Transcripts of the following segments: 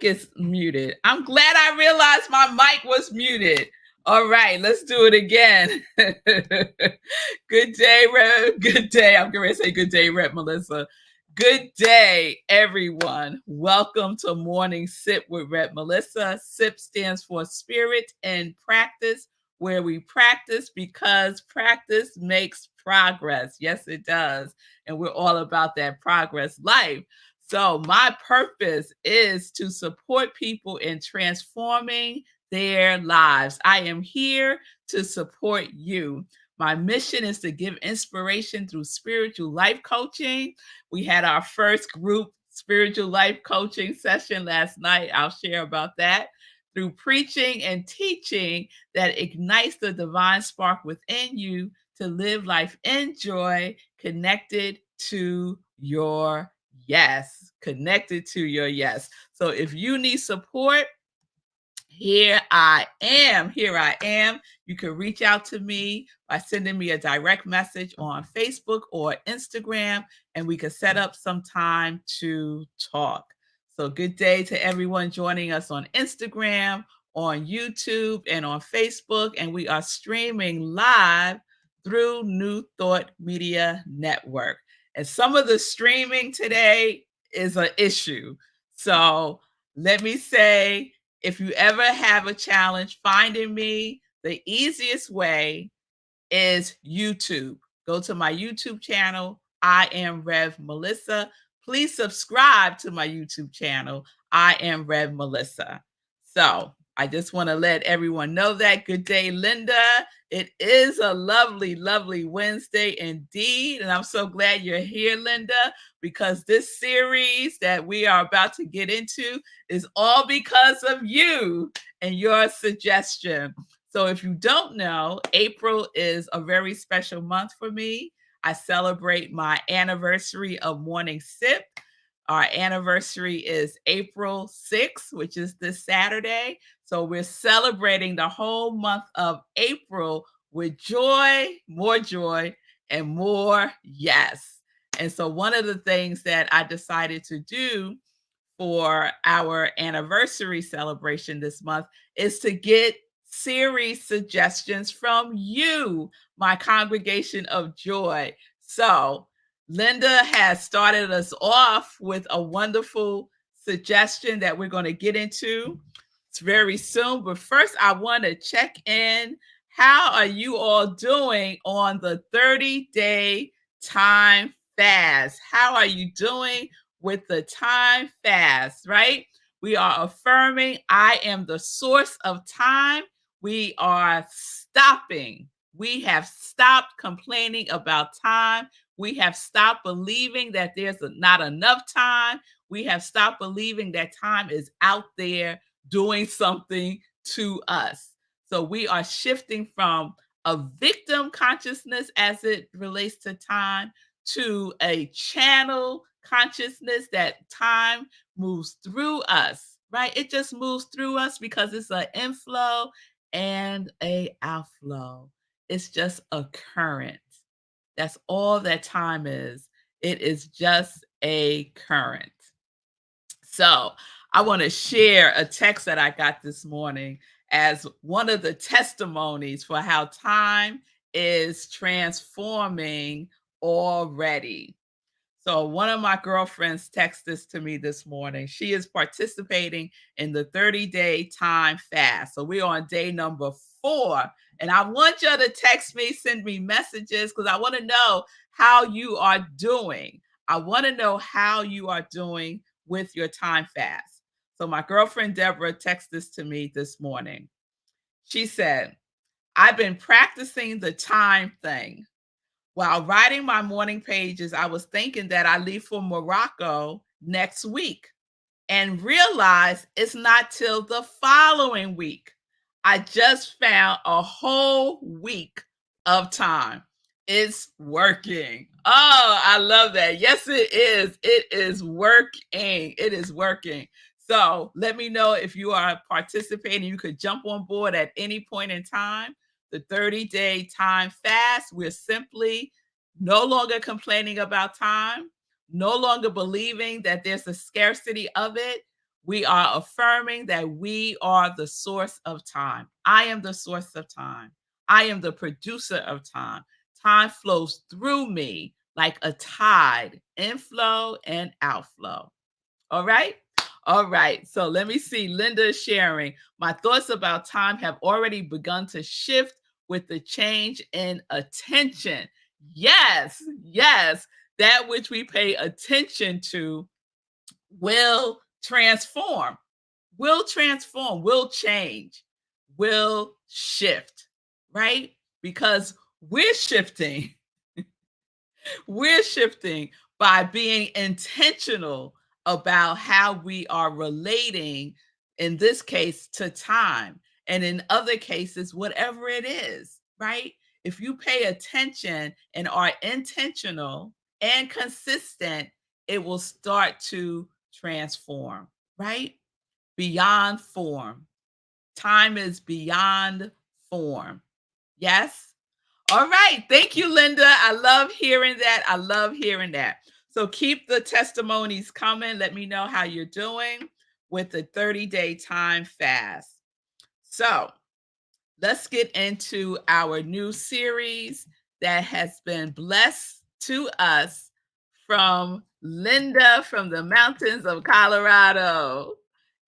is muted. I'm glad I realized my mic was muted. All right, let's do it again. Good day, Rev. Good day. I'm going to say good day, Rev Melissa. Good day, everyone. Welcome to Morning Sip with Rev Melissa. SIP stands for Spirit and Practice, where we practice because practice makes progress. Yes, it does. And we're all about that progress life. So my purpose is to support people in transforming their lives. I am here to support you. My mission is to give inspiration through spiritual life coaching. We had our first group spiritual life coaching session last night. I'll share about that. Through preaching and teaching that ignites the divine spark within you to live life in joy, connected to your yes. Connected to your yes. So if you need support, here I am. You can reach out to me by sending me a direct message on Facebook or Instagram, and we can set up some time to talk. So good day to everyone joining us on Instagram, on YouTube, and on Facebook. And we are streaming live through New Thought Media Network. And some of the streaming today is an issue. So let me say, if you ever have a challenge finding me, the easiest way is YouTube. Go to my YouTube channel, I am Rev Melissa. Please subscribe to my YouTube channel, I am Rev Melissa. So I just want to let everyone know that. Good day, Linda. It is a lovely, lovely Wednesday indeed. And I'm so glad you're here, Linda, because this series that we are about to get into is all because of you and your suggestion. So if you don't know, April is a very special month for me. I celebrate my anniversary of Morning Sip. Our anniversary is April 6th, which is this Saturday. So we're celebrating the whole month of April with joy, and more yes. And so one of the things that I decided to do for our anniversary celebration this month is to get series suggestions from you, my congregation of joy. So Linda has started us off with a wonderful suggestion that we're going to get into very soon. But first, I want to check in. How are you all doing on the 30-day time fast? How are you doing with the time fast, right? We are affirming I am the source of time. We are stopping. We have stopped complaining about time. We have stopped believing that there's not enough time. We have stopped believing that time is out there doing something to us. So we are shifting from a victim consciousness as it relates to time to a channel consciousness that time moves through us, right? It just moves through us because it's an inflow and a outflow. It's just a current. That's all that time is. It is just a current. So I want to share a text that I got this morning as one of the testimonies for how time is transforming already. So one of my girlfriends texted this to me this morning. She is participating in the 30-day time fast. So we're on day number 4. And I want you to text me, send me messages, because I want to know how you are doing. I want to know how you are doing with your time fast. So my girlfriend Deborah texted this to me this morning. She said, I've been practicing the time thing. While writing my morning pages, I was thinking that I leave for Morocco next week and realized it's not till the following week. I just found a whole week of time. It's working. Oh, I love that. Yes, it is. It is working. It is working. So let me know if you are participating. You could jump on board at any point in time. The 30-day time fast, we're simply no longer complaining about time, no longer believing that there's a scarcity of it. We are affirming that we are the source of time. I am the source of time. I am the producer of time. Time flows through me like a tide, inflow and outflow. All right? All right. So let me see. Linda is sharing. My thoughts about time have already begun to shift with the change in attention. Yes, yes. That which we pay attention to will transform, will change, will shift, right? Because we're shifting. We're shifting by being intentional about how we are relating, in this case, to time, and in other cases, whatever it is, right? If you pay attention and are intentional and consistent, it will start to transform, right? Beyond form. Time is beyond form. Yes? All right. Thank you, Linda. I love hearing that. I love hearing that. So keep the testimonies coming. Let me know how you're doing with the 30-day time fast. So let's get into our new series that has been blessed to us from Linda from the mountains of Colorado.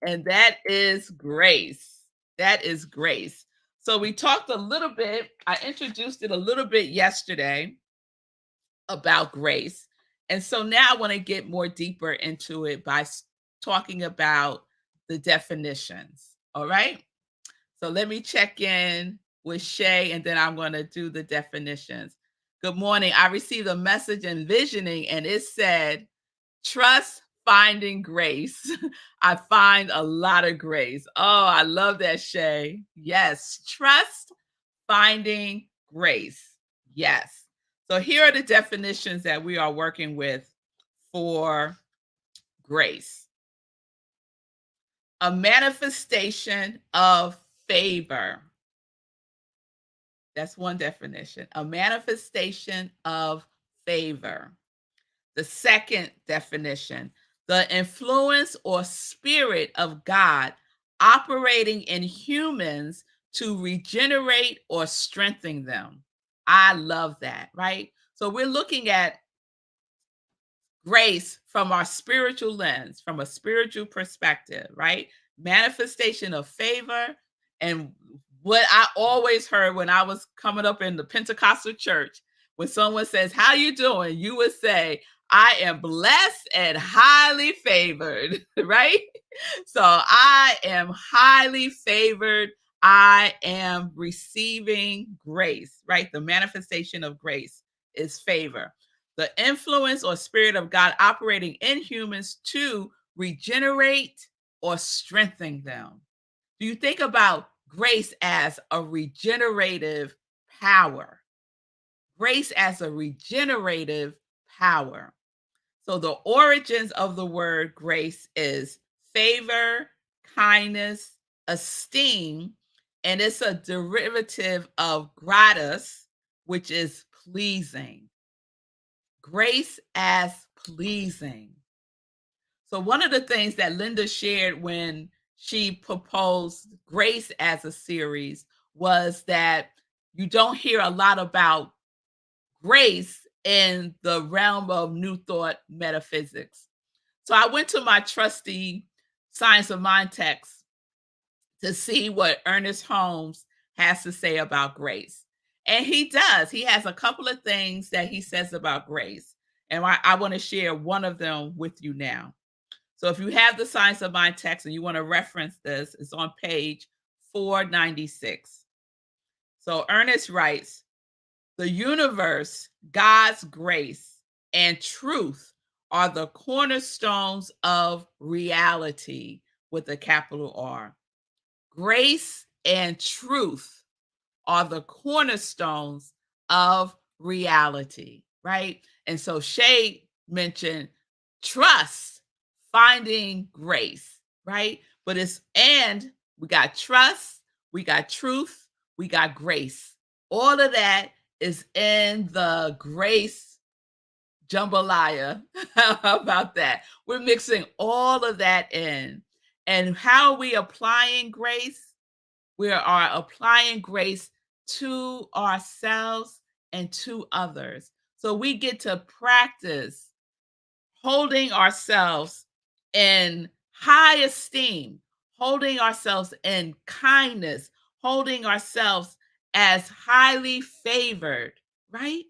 And that is grace. That is grace. So we talked a little bit, I introduced it a little bit yesterday about grace. And so now I want to get more deeper into it by talking about the definitions. All right. So let me check in with Shay and then I'm going to do the definitions. Good morning. I received a message in visioning and it said, trust finding grace. I find a lot of grace. Oh, I love that, Shay. Yes, trust finding grace. Yes. So here are the definitions that we are working with for grace. A manifestation of favor. That's one definition. A manifestation of favor. The second definition, the influence or spirit of God operating in humans to regenerate or strengthen them. I love that, right? So we're looking at grace from our spiritual lens, from a spiritual perspective, right? Manifestation of favor. And what I always heard when I was coming up in the Pentecostal church, when someone says, how you doing? You would say, I am blessed and highly favored, right? So I am highly favored. I am receiving grace, right? The manifestation of grace is favor. The influence or spirit of God operating in humans to regenerate or strengthen them. Do you think about grace as a regenerative power? Grace as a regenerative power. So the origins of the word grace is favor, kindness, esteem, and it's a derivative of gratus, which is pleasing. Grace as pleasing. So one of the things that Linda shared when she proposed grace as a series was that you don't hear a lot about grace in the realm of New Thought metaphysics. So I went to my trusty Science of Mind text to see what Ernest Holmes has to say about grace. And he does. He has a couple of things that he says about grace. And I want to share one of them with you now. So if you have the Science of Mind text and you want to reference this, it's on page 496. So Ernest writes, the universe, God's grace, and truth are the cornerstones of reality with a capital R. Grace and truth are the cornerstones of reality, right? And so Shay mentioned trust, finding grace, right? But and we got trust, we got truth, we got grace. All of that is in the grace jambalaya. How about that? We're mixing all of that in. And how are we applying grace? We are applying grace to ourselves and to others. So we get to practice holding ourselves in high esteem, holding ourselves in kindness, holding ourselves as highly favored, right?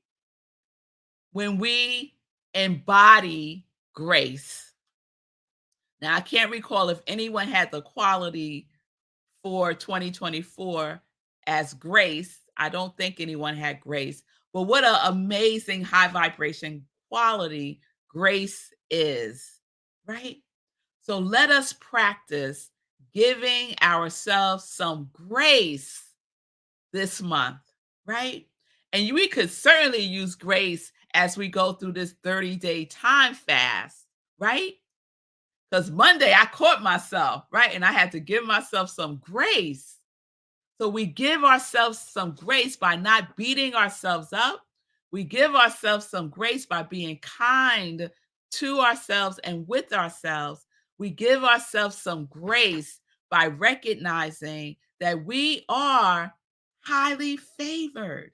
When we embody grace. Now, I can't recall if anyone had the quality for 2024 as grace. I don't think anyone had grace, but what an amazing high vibration quality grace is, right? So let us practice giving ourselves some grace this month, right? And we could certainly use grace as we go through this 30-day time fast, right? Because Monday I caught myself, right? And I had to give myself some grace. So we give ourselves some grace by not beating ourselves up. We give ourselves some grace by being kind to ourselves and with ourselves. We give ourselves some grace by recognizing that we are highly favored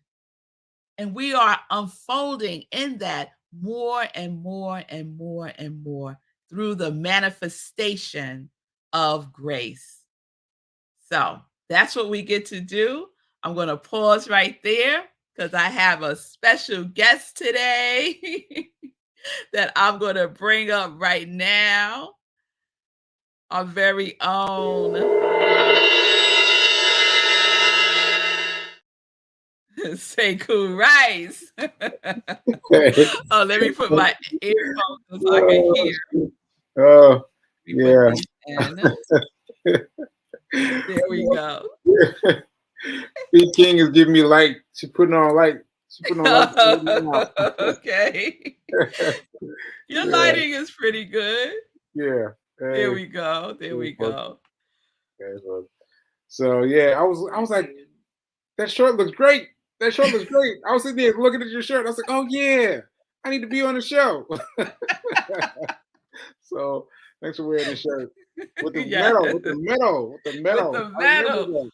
and we are unfolding in that more and more and more and more through the manifestation of grace. So that's what we get to do. I'm going to pause right there because I have a special guest today that I'm going to bring up right now. Our very own Sekou Rice. Oh, let me put my earphones so I can hear. Oh, Let me put yeah. these in. There we go. Big King is giving me light. She's putting on light. She's putting on light right now. Okay. Your Yeah, lighting is pretty good. yeah. There Hey, we go. There we go. so yeah, I was like, that shirt looks great. That shirt looks great. I was sitting there looking at your shirt. I was like, oh yeah, I need to be on the show. So thanks for wearing the shirt with the Yes. medal, with the medal, with the With medal. the I remember medal. that.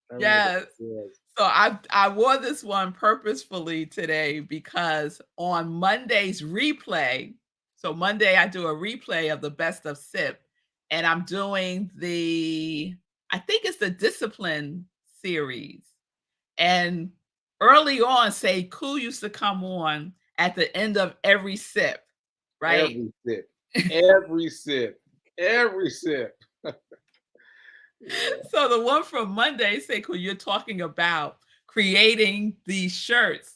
I remember Yes. that. Yes. So I wore this one purposefully today because on Monday's replay, so Monday I do a replay of the best of SIP, and I'm doing I think it's the discipline series. And early on, say Koo used to come on at the end of every sip, right? Every sip, every sip, every sip. Yeah. So the one from Monday, Sekou, you're talking about creating these shirts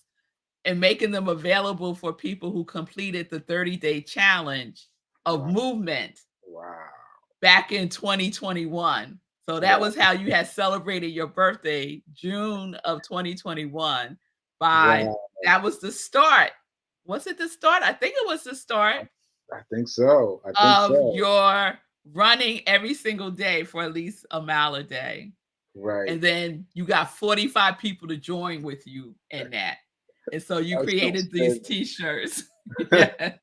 and making them available for people who completed the 30-day challenge of Wow. movement Wow. back in 2021. So that Wow. was how you had celebrated your birthday, June of 2021. By Wow. that was the start. Was it the start? I think it was the start I think so. I think of so. your running every single day for at least a mile a day. Right. And then you got 45 people to join with you in that. And so you That sounds created these crazy. t-shirts. Yeah.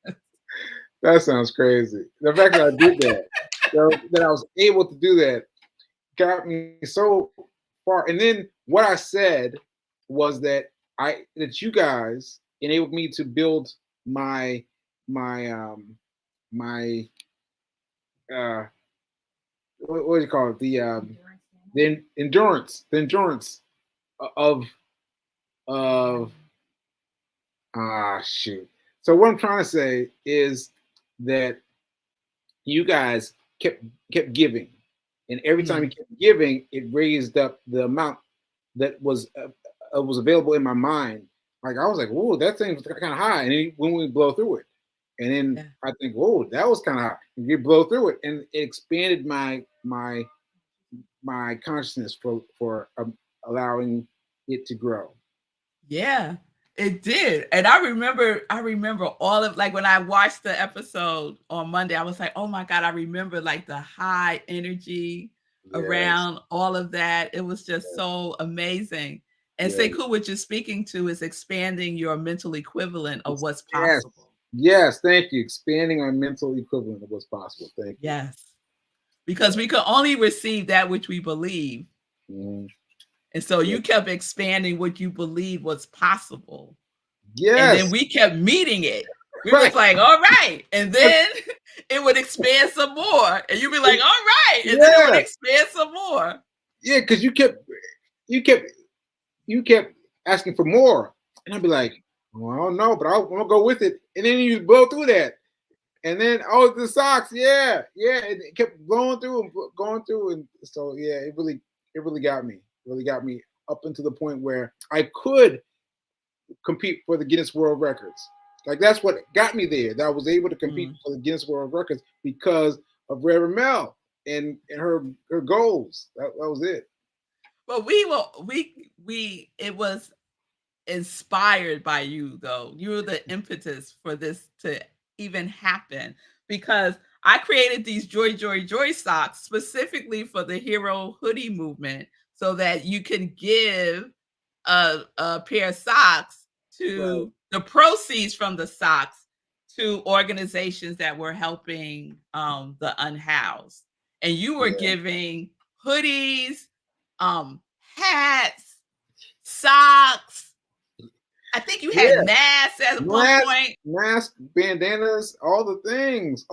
That sounds crazy. The fact that I did that, that I was able to do that, got me so far. And then what I said was that you guys enabled me to build my uh what do you call it, the endurance of of shoot. So what I'm trying to say is that you guys kept giving, and every time you Mhm. kept giving, it raised up the amount that was available in my mind. Like I was like, "Whoa, that thing's kind of high," and then when we blow through it, and then Yeah. I think, "Whoa, that was kind of high." And you blow through it, and it expanded my consciousness for allowing it to grow. Yeah, it did. And I remember all of like when I watched the episode on Monday, I was like, "Oh my God, I remember like the high energy Yes, around all of that." It was just so amazing. And yes, Sekou, what you're speaking to is expanding your mental equivalent of what's yes, possible. yes. Thank you. Expanding our mental equivalent of what's possible. Thank you. Yes. because we could only receive that which we believe. Mm-hmm. And so you kept expanding what you believe was possible. Yes. And then we kept meeting it. We Right. was like, all right. And then it would expand some more. And you'd be like, all right. And then it would expand some more. Yeah, because you kept asking for more. And I'd be like, well, I don't know, but I'm gonna go with it. And then you blow through that. And then the socks, yeah. It kept blowing through and going through. And so it really got me. Really got me up until the point where I could compete for the Guinness World Records. Like that's what got me there. That I was able to compete for the Guinness World Records because of Rev Mel and her goals. That was it. But it was inspired by you though. You were the impetus for this to even happen, because I created these Joy socks specifically for the Hero Hoodie movement so that you can give a pair of socks to the proceeds from the socks to organizations that were helping the unhoused. And you were giving hoodies, hats, socks. I think you had masks at one point. Masks, bandanas, all the things.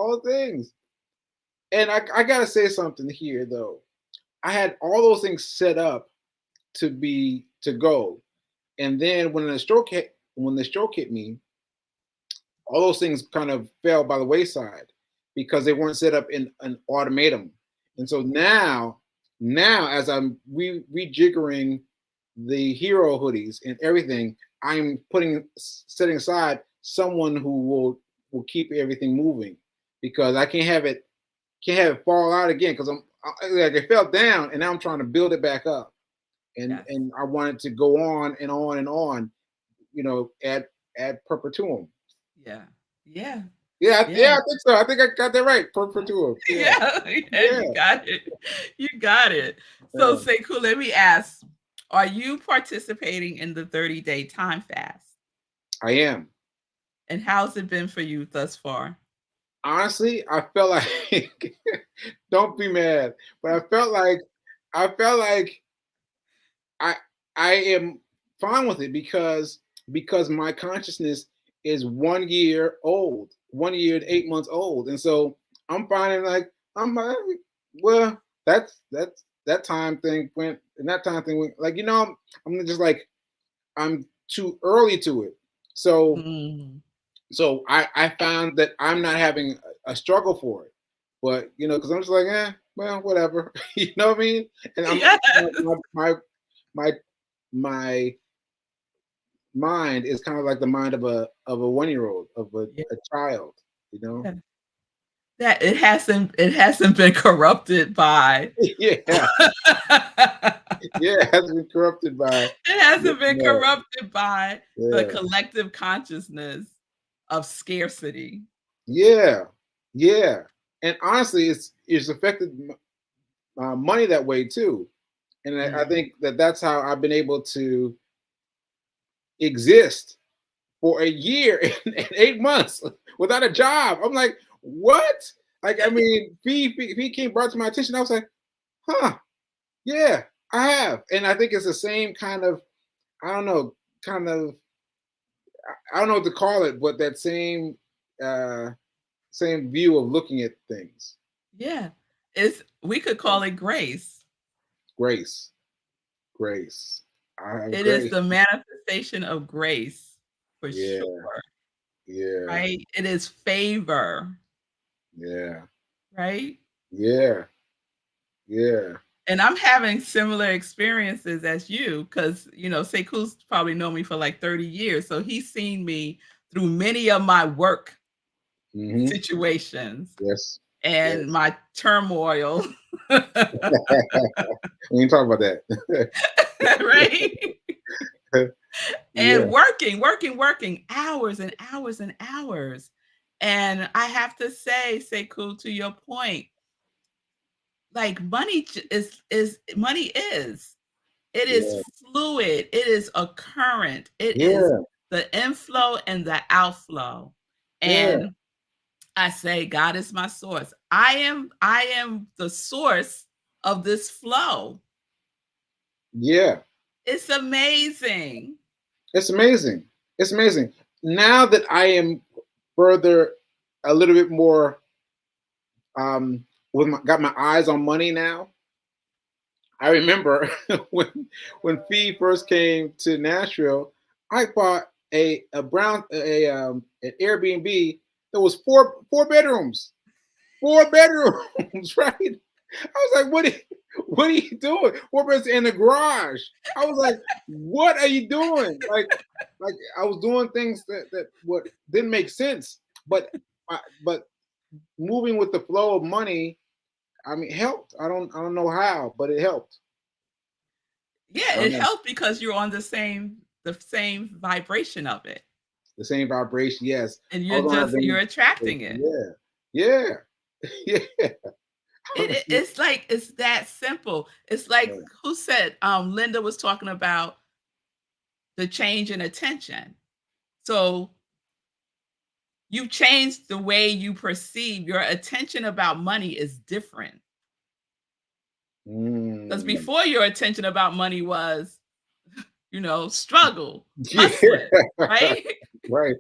And I gotta say something here though. I had all those things set up to go. And then when the stroke hit me, all those things kind of fell by the wayside because they weren't set up in an automatum. And so now as I'm rejiggering the Hero hoodies and everything, I'm setting aside someone who will keep everything moving, because I can't have it fall out again, because it fell down and now I'm trying to build it back up. And I want it to go on and on and on, ad perpetuum. Yeah. I think so. I think I got that right. Perpetuum. Yeah. You got it. You got it. So Sekou, let me ask, are you participating in the 30-day time fast? I am. And how's it been for you thus far? Honestly, I felt like don't be mad, but I felt like I am fine with it because my consciousness is 1 year old, 1 year and 8 months old, and so I'm finding like well, that time thing went, and that time thing went, like I'm just like I'm too early to it, so so I found that I'm not having a struggle for it, but because I'm just like well, whatever, you know what I mean, and my mind is kind of like the mind of a 1-year-old, of a child, that it hasn't been corrupted by it hasn't been corrupted by the collective consciousness of scarcity. And honestly, it's affected money that way too. And I think that's how I've been able to exist for a year and 8 months without a job. I'm like, what? Like, I mean, fee came brought to my attention. I was like, yeah, I have. And I think it's the same kind of, I don't know what to call it, but that same view of looking at things. Yeah. We could call it grace. Grace. It is the manifestation of grace, for sure. Yeah. Right? It is favor. Yeah. Right? Yeah. And I'm having similar experiences as you, because Sekou's probably known me for like 30 years. So he's seen me through many of my work situations. Yes. And my turmoil. We ain't talk about that. Right? And working hours and hours and hours. And I have to say, Sekou, to your point, like money is fluid. It is a current. It is the inflow and the outflow. And I say, God is my source. I am the source of this flow. Yeah. It's amazing. It's amazing. It's amazing. Now that I am further a little bit more got my eyes on money now. I remember when Fee first came to Nashville, I bought an Airbnb that was four bedrooms. 4 bedrooms, right? I was like, what are you doing? 4 bedrooms in the garage. I was like, what are you doing? Like I was doing things that what didn't make sense. But moving with the flow of money, I mean, helped. I don't know how, but it helped. Yeah, I don't it know. helped because you're on the same vibration of it. The same vibration, yes. And I was on that you're vein. attracting it. Yeah, yeah, yeah. It's like it's that simple. It's like Yeah. who said Linda was talking about the change in attention. So you changed the way you perceive your attention about money is different. Because Mm. before your attention about money was, struggle, Yeah. hustling, right? Right.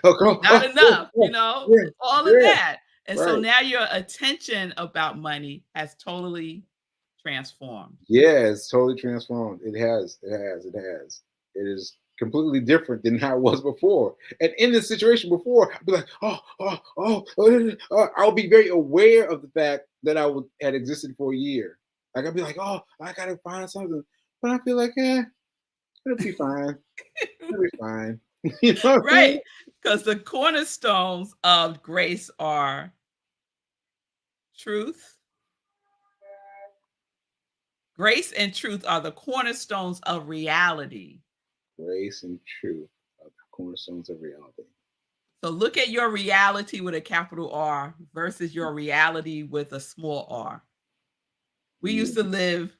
Oh, Not enough, yeah, all of yeah, that. And so right. now your attention about money has totally transformed. Yeah, it's totally transformed. It has. It has. It has. It is completely different than how it was before. And in this situation before, I'd be like, I'll be very aware of the fact that had existed for a year. Like I'd be like, oh, I gotta find something. But I feel like, it'll be fine. It'll be fine. You know what I mean? Right. Because the cornerstones of grace are truth. Grace and truth are the cornerstones of reality. Grace and truth are the cornerstones of reality. So look at your reality with a capital R versus your reality with a small r. We used to Mm. live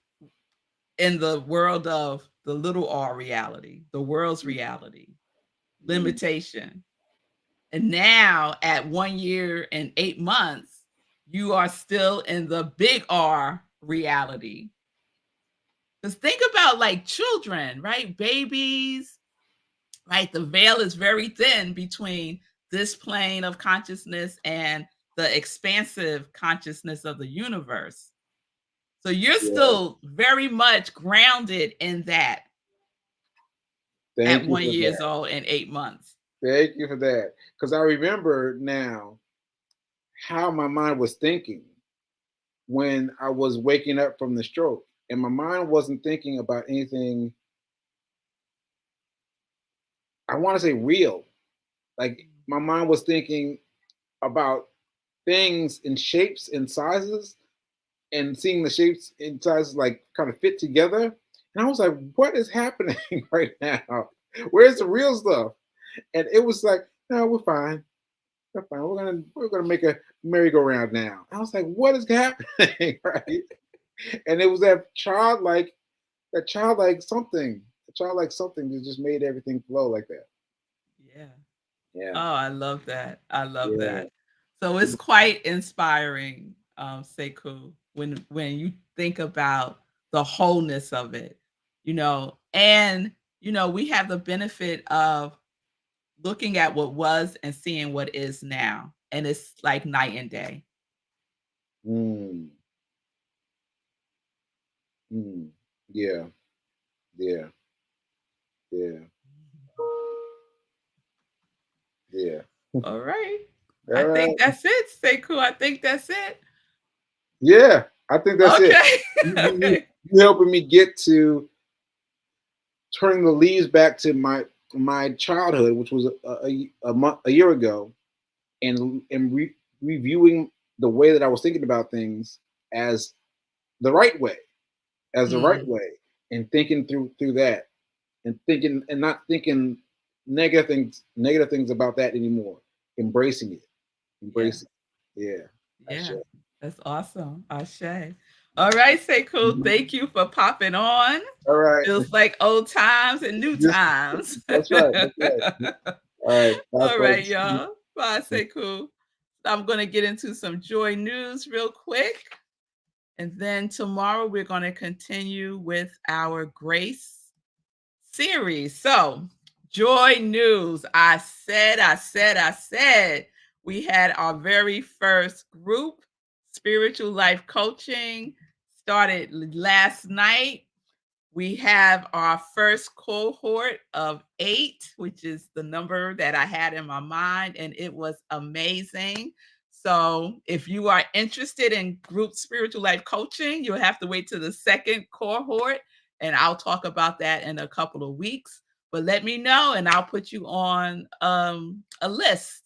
in the world of the little r reality, the world's reality, Mm. limitation. And now at 1 year and 8 months, you are still in the big R reality. Because think about like children, right? Babies, right? The veil is very thin between this plane of consciousness and the expansive consciousness of the universe. So you're Yeah. still very much grounded in that at Thank you one for years that. old and 8 months. Thank you for that. Because I remember now how my mind was thinking when I was waking up from the stroke. And my mind wasn't thinking about anything, I want to say real. Like my mind was thinking about things in shapes and sizes and seeing the shapes and sizes like kind of fit together. And I was like, what is happening right now? Where's the real stuff? And it was like, no, we're fine. We're fine. We're gonna make a merry-go-round now. I was like, what is happening? Right. And it was that childlike something that just made everything flow like that. Yeah. Yeah. Oh, I love that. I love Yeah. that. So it's quite inspiring, Sekou, when you think about the wholeness of it, and we have the benefit of looking at what was and seeing what is now. And it's like night and day. Mm, mm. Yeah. Yeah. Yeah. Yeah. All right. I All think right. that's it, Sekou. I think that's it. Yeah. I think that's it. Okay. You, you, you Okay. you helping me get to turning the leaves back to my childhood, which was a year ago, and reviewing the way that I was thinking about things as the right way, Mm, and thinking through that, and thinking and not thinking negative things about that anymore. Embracing it, yeah. embracing it. Yeah, I Yeah, should. that's awesome. Ashe. All right, Sekou, thank you for popping on. All right, Feels like old times and new this, times. that's right. That's right. All right, bye, All right, folks. y'all. Bye, Sekou. So I'm going to get into some joy news real quick. And then tomorrow we're going to continue with our grace series. So, joy news. I said, we had our very first group, spiritual life coaching, started last night. We have our first cohort of 8, which is the number that I had in my mind, and it was amazing. So, if you are interested in group spiritual life coaching, you'll have to wait to the second cohort, and I'll talk about that in a couple of weeks. But let me know, and I'll put you on a list.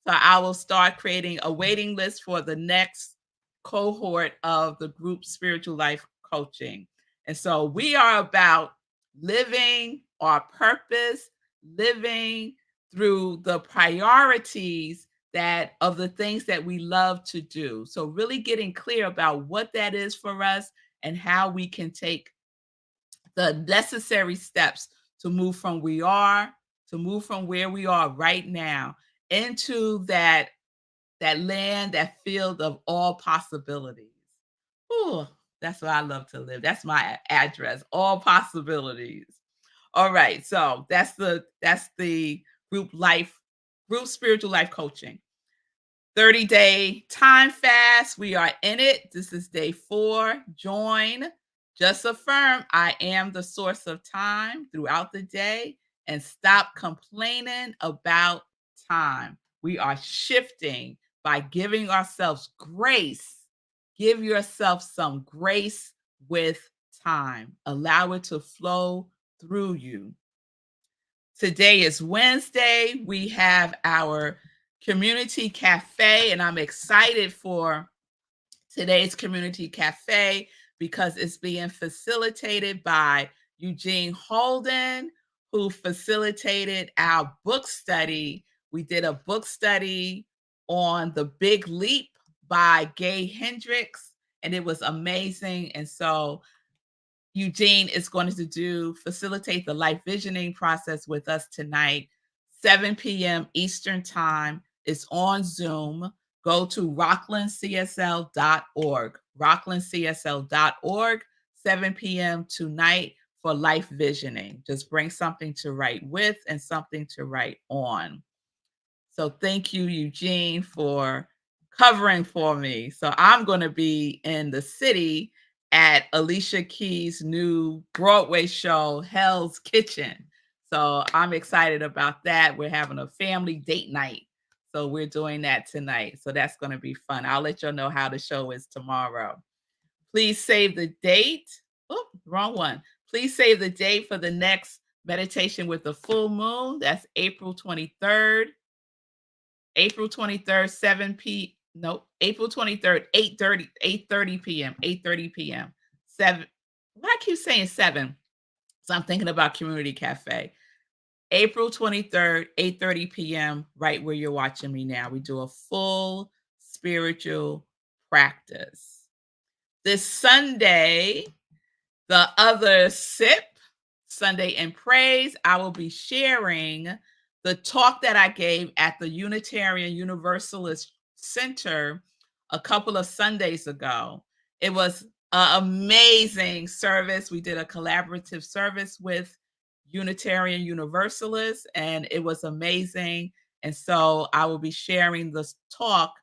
So, I will start creating a waiting list for the next cohort of the group spiritual life coaching. And so we are about living our purpose, living through the priorities that of the things that we love to do. So really getting clear about what that is for us and how we can take the necessary steps to move from where we are right now into that land, that field of all possibilities. Ooh, that's where I love to live. That's my address, all possibilities. All right, so that's the group spiritual life coaching. 30-day time fast. We are in it. This is day 4. Join. Just affirm I am the source of time throughout the day and stop complaining about time. We are shifting by giving ourselves grace. Give yourself some grace with time. Allow it to flow through you. Today is Wednesday. We have our community cafe, and I'm excited for today's community cafe because it's being facilitated by Eugene Holden, who facilitated our book study. We did a book study on The Big Leap by Gay Hendricks, and it was amazing. And so Eugene is going to facilitate the life visioning process with us tonight, 7 p.m. Eastern Time. It's on Zoom. Go to rocklandcsl.org, rocklandcsl.org, 7 p.m. tonight for life visioning. Just bring something to write with and something to write on. So thank you, Eugene, for covering for me. So I'm going to be in the city at Alicia Keys' new Broadway show, Hell's Kitchen. So I'm excited about that. We're having a family date night. So we're doing that tonight. So that's going to be fun. I'll let y'all know how the show is tomorrow. Please save the date. Oh, wrong one. Please save the date for the next meditation with the full moon. That's April 23rd. April 23rd, 8:30 p.m. 8:30 p.m. 7. Why I keep saying 7? So I'm thinking about Community Cafe. April 23rd, 8:30 p.m., right where you're watching me now. We do a full spiritual practice. This Sunday, the other sip, Sunday in Praise, I will be sharing the talk that I gave at the Unitarian Universalist Center a couple of Sundays ago. It was an amazing service. We did a collaborative service with Unitarian Universalists, and it was amazing. And so I will be sharing this talk,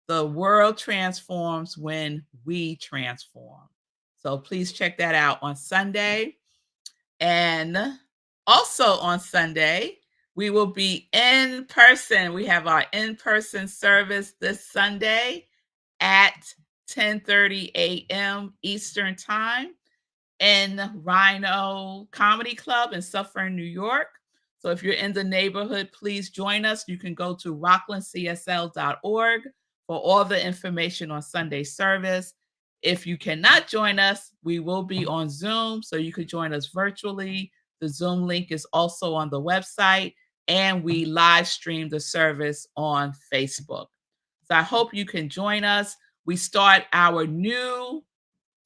The World Transforms When We Transform. So please check that out on Sunday. And also on Sunday, we will be in person. We have our in-person service this Sunday at 10:30 a.m. Eastern Time in Rhino Comedy Club in Suffern, New York. So if you're in the neighborhood, please join us. You can go to rocklandcsl.org for all the information on Sunday service. If you cannot join us, we will be on Zoom, so you could join us virtually. The Zoom link is also on the website, and we live stream the service on Facebook. So I hope you can join us. We start our new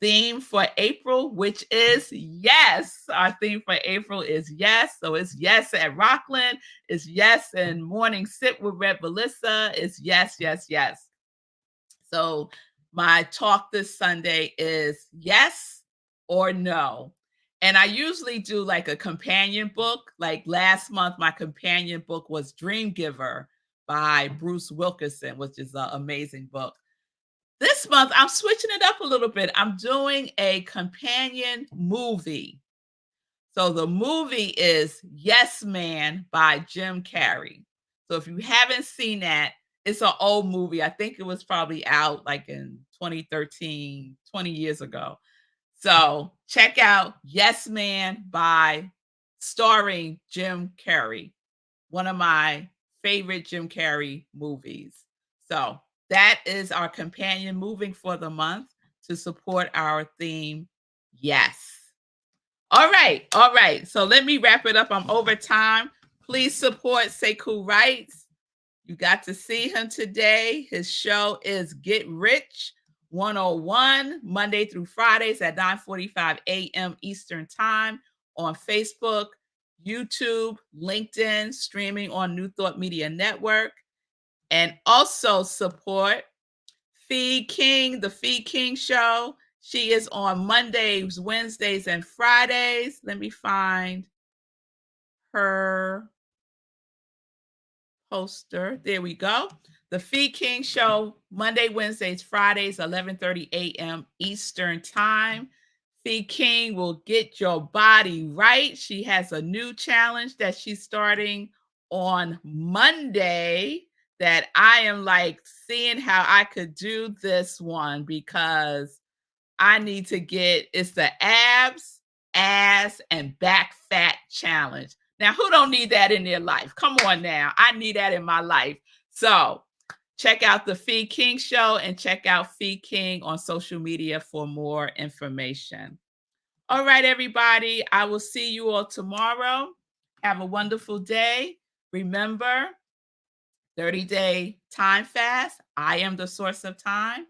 theme for April, which is yes. Our theme for April is yes. So it's yes at Rockland. It's yes in Morning Sip with Rev Melissa. It's yes, yes, yes. So my talk this Sunday is yes or no. And I usually do like a companion book. Like last month, my companion book was Dream Giver by Bruce Wilkinson, which is an amazing book. This month, I'm switching it up a little bit. I'm doing a companion movie. So the movie is Yes Man by Jim Carrey. So if you haven't seen that, it's an old movie. I think it was probably out like in 2013, 20 years ago. So check out Yes Man by starring Jim Carrey, one of my favorite Jim Carrey movies. So that is our companion moving for the month to support our theme. Yes. All right. All right. So let me wrap it up. I'm over time. Please support Sekou Wrights. You got to see him today. His show is Get Rich 101, Monday through Fridays at 9:45 a.m. Eastern Time on Facebook, YouTube, LinkedIn, streaming on New Thought Media Network. And also support Fee King, the Fee King Show. She is on Mondays, Wednesdays, and Fridays. Let me find her poster. There we go. The Fee King Show, Monday, Wednesdays, Fridays, 11:30 a.m. Eastern Time. Fee King will get your body right. She has a new challenge that she's starting on Monday that I am like seeing how I could do this one because I need to get it's the abs, ass, and back fat challenge. Now, who don't need that in their life? Come on now. I need that in my life. So check out the Fee King Show and check out Fee King on social media for more information. All right, everybody. I will see you all tomorrow. Have a wonderful day. Remember, 30-day time fast. I am the source of time.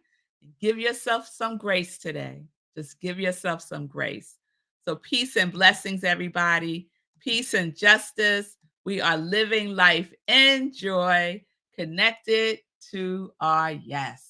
Give yourself some grace today. Just give yourself some grace. So peace and blessings, everybody. Peace and justice. We are living life in joy, connected to our yes.